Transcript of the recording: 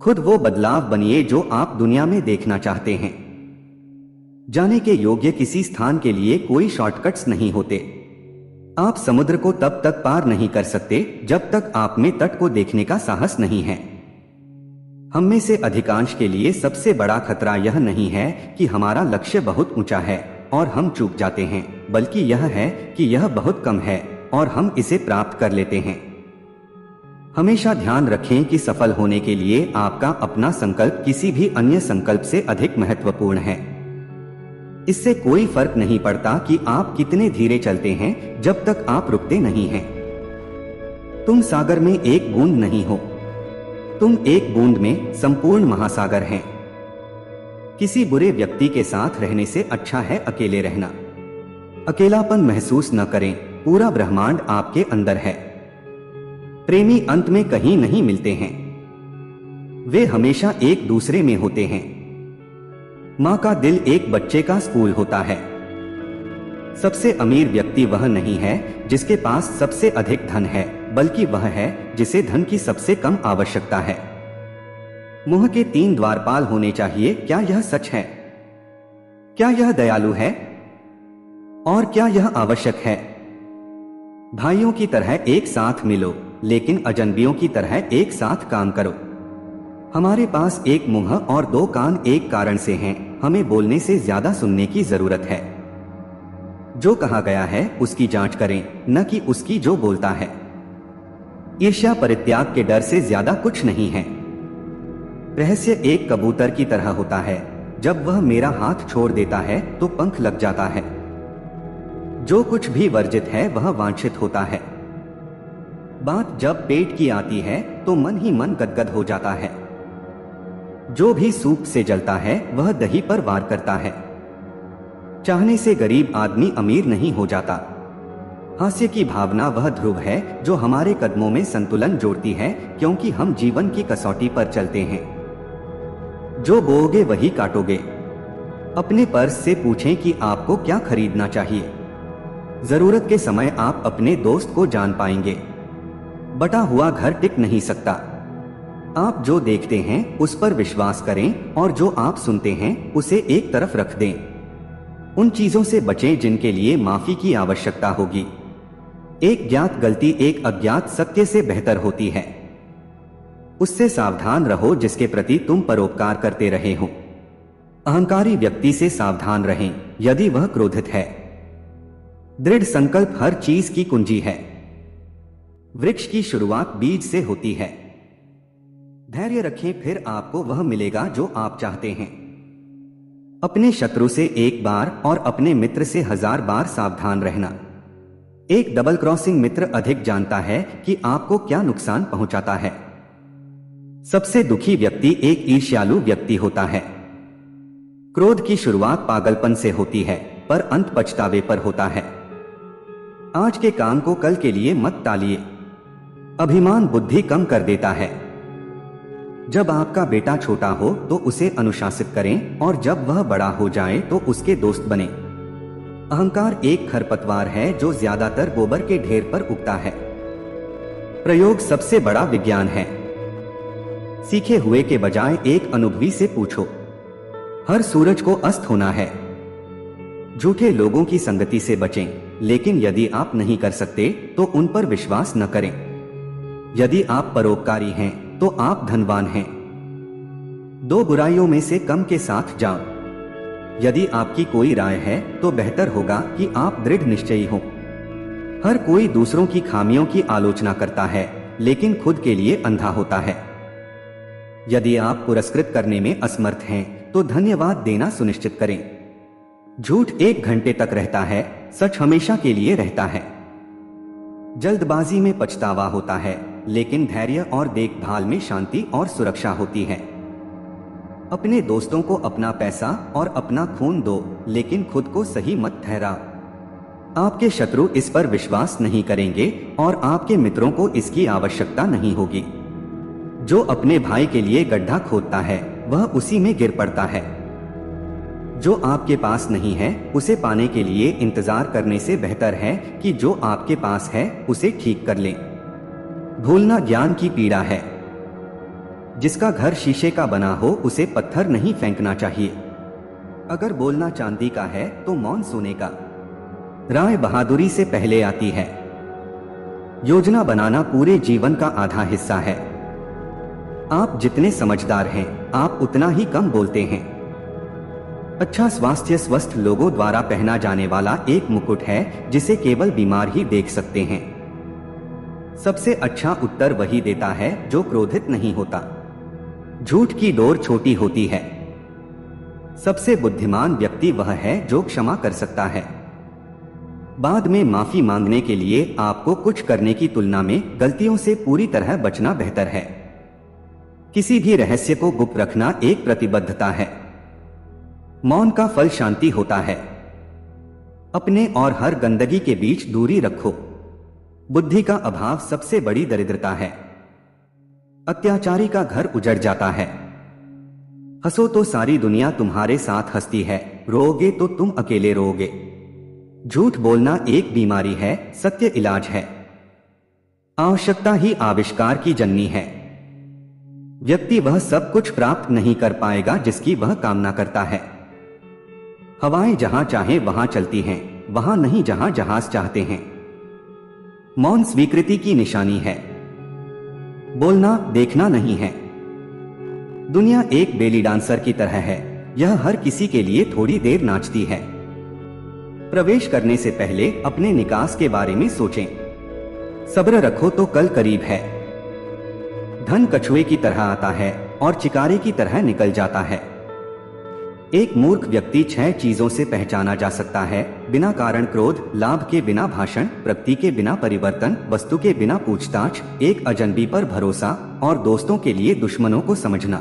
खुद वो बदलाव बनिए जो आप दुनिया में देखना चाहते हैं। जाने के योग्य किसी स्थान के लिए कोई शॉर्टकट्स नहीं होते। आप समुद्र को तब तक पार नहीं कर सकते जब तक आप में तट को देखने का साहस नहीं है। हम में से अधिकांश के लिए सबसे बड़ा खतरा यह नहीं है कि हमारा लक्ष्य बहुत ऊंचा है और हम चूक जाते हैं, बल्कि यह है कि यह बहुत कम है और हम इसे प्राप्त कर लेते हैं। हमेशा ध्यान रखें कि सफल होने के लिए आपका अपना संकल्प किसी भी अन्य संकल्प से अधिक महत्वपूर्ण है। इससे कोई फर्क नहीं पड़ता कि आप कितने धीरे चलते हैं जब तक आप रुकते नहीं हैं। तुम सागर में एक बूंद नहीं हो, तुम एक बूंद में संपूर्ण महासागर हैं। किसी बुरे व्यक्ति के साथ रहने से अच्छा है अकेले रहना। अकेलापन महसूस न करें, पूरा ब्रह्मांड आपके अंदर है। प्रेमी अंत में कहीं नहीं मिलते हैं, वे हमेशा एक दूसरे में होते हैं। मां का दिल एक बच्चे का स्कूल होता है। सबसे अमीर व्यक्ति वह नहीं है जिसके पास सबसे अधिक धन है, बल्कि वह है जिसे धन की सबसे कम आवश्यकता है। मुंह के 3 द्वारपाल होने चाहिए, क्या यह सच है? क्या यह दयालु है? और क्या यह आवश्यक है? भाइयों की तरह एक साथ मिलो, लेकिन अजनबियों की तरह एक साथ काम करो। हमारे पास एक मुंह और 2 कान एक कारण से हैं, हमें बोलने से ज्यादा सुनने की जरूरत है। जो कहा गया है उसकी जांच करें, न कि उसकी जो बोलता है। ईर्ष्या परित्याग के डर से ज्यादा कुछ नहीं है। रहस्य एक कबूतर की तरह होता है, जब वह मेरा हाथ छोड़ देता है तो पंख लग जाता है। जो कुछ भी वर्जित है वह वांछित होता है। बात जब पेट की आती है तो मन ही मन गदगद हो जाता है। जो भी सूप से जलता है वह दही पर वार करता है। चाहने से गरीब आदमी अमीर नहीं हो जाता। हास्य की भावना वह ध्रुव है जो हमारे कदमों में संतुलन जोड़ती है, क्योंकि हम जीवन की कसौटी पर चलते हैं। जो बोओगे वही काटोगे। अपने पर्स से पूछें कि आपको क्या खरीदना चाहिए। जरूरत के समय आप अपने दोस्त को जान पाएंगे। बटा हुआ घर टिक नहीं सकता। आप जो देखते हैं उस पर विश्वास करें और जो आप सुनते हैं उसे एक तरफ रख दें। उन चीजों से बचें जिनके लिए माफी की आवश्यकता होगी। एक ज्ञात गलती एक अज्ञात सत्य से बेहतर होती है। उससे सावधान रहो जिसके प्रति तुम परोपकार करते रहे हो। अहंकारी व्यक्ति से सावधान रहें यदि वह क्रोधित है। दृढ़ संकल्प हर चीज की कुंजी है। वृक्ष की शुरुआत बीज से होती है। धैर्य रखें, फिर आपको वह मिलेगा जो आप चाहते हैं। अपने शत्रु से एक बार और अपने मित्र से 1000 बार सावधान रहना। एक डबल क्रॉसिंग मित्र अधिक जानता है कि आपको क्या नुकसान पहुंचाता है। सबसे दुखी व्यक्ति एक ईर्ष्यालु व्यक्ति होता है। क्रोध की शुरुआत पागलपन से होती है, पर अंत पछतावे पर होता है। आज के काम को कल के लिए मत टालिए। अभिमान बुद्धि कम कर देता है। जब आपका बेटा छोटा हो तो उसे अनुशासित करें, और जब वह बड़ा हो जाए तो उसके दोस्त बने। अहंकार एक खरपतवार है जो ज्यादातर गोबर के ढेर पर उगता है। प्रयोग सबसे बड़ा विज्ञान है। सीखे हुए के बजाय एक अनुभवी से पूछो। हर सूरज को अस्त होना है। झूठे लोगों की संगति से बचें, लेकिन यदि आप नहीं कर सकते तो उन पर विश्वास न करें। यदि आप परोपकारी हैं तो आप धनवान हैं। 2 बुराइयों में से कम के साथ जाओ। यदि आपकी कोई राय है तो बेहतर होगा कि आप दृढ़ निश्चयी हो। हर कोई दूसरों की खामियों की आलोचना करता है, लेकिन खुद के लिए अंधा होता है। यदि आप पुरस्कृत करने में असमर्थ हैं तो धन्यवाद देना सुनिश्चित करें। झूठ 1 घंटे तक रहता है, सच हमेशा के लिए रहता है। जल्दबाजी में पछतावा होता है, लेकिन धैर्य और देखभाल में शांति और सुरक्षा होती है। अपने दोस्तों को अपना पैसा और अपना खून दो, लेकिन खुद को सही मत ठहरा। आपके शत्रु इस पर विश्वास नहीं करेंगे और आपके मित्रों को इसकी आवश्यकता नहीं होगी। जो अपने भाई के लिए गड्ढा खोदता है वह उसी में गिर पड़ता है। जो आपके पास नहीं है उसे पाने के लिए इंतजार करने से बेहतर है कि जो आपके पास है उसे ठीक कर लें। भूलना ज्ञान की पीड़ा है। जिसका घर शीशे का बना हो उसे पत्थर नहीं फेंकना चाहिए। अगर बोलना चांदी का है तो मौन सोने का। राय बहादुरी से पहले आती है। योजना बनाना पूरे जीवन का आधा हिस्सा है। आप जितने समझदार हैं, आप उतना ही कम बोलते हैं। अच्छा स्वास्थ्य स्वस्थ लोगों द्वारा पहना जाने वाला एक मुकुट है जिसे केवल बीमार ही देख सकते हैं। सबसे अच्छा उत्तर वही देता है जो क्रोधित नहीं होता। झूठ की डोर छोटी होती है। सबसे बुद्धिमान व्यक्ति वह है जो क्षमा कर सकता है। बाद में माफी मांगने के लिए आपको कुछ करने की तुलना में गलतियों से पूरी तरह बचना बेहतर है। किसी भी रहस्य को गुप्त रखना एक प्रतिबद्धता है। मौन का फल शांति होता है। अपने और हर गंदगी के बीच दूरी रखो। बुद्धि का अभाव सबसे बड़ी दरिद्रता है। अत्याचारी का घर उजड़ जाता है। हंसो तो सारी दुनिया तुम्हारे साथ हंसती है, रोओगे तो तुम अकेले रोओगे। झूठ बोलना एक बीमारी है, सत्य इलाज है। आवश्यकता ही आविष्कार की जननी है। व्यक्ति वह सब कुछ प्राप्त नहीं कर पाएगा जिसकी वह कामना करता है। हवाएं जहां चाहे वहां चलती हैं, वहां नहीं जहां जहाज चाहते हैं। मौन स्वीकृति की निशानी है। बोलना देखना नहीं है। दुनिया एक बेली डांसर की तरह है, यह हर किसी के लिए थोड़ी देर नाचती है। प्रवेश करने से पहले अपने निकास के बारे में सोचें। सब्र रखो तो कल करीब है। धन कछुए की तरह आता है और चिकारे की तरह निकल जाता है। एक मूर्ख व्यक्ति 6 चीजों से पहचाना जा सकता है: बिना कारण क्रोध, लाभ के बिना भाषण, प्रगति के बिना परिवर्तन, वस्तु के बिना पूछताछ, एक अजनबी पर भरोसा और दोस्तों के लिए दुश्मनों को समझना।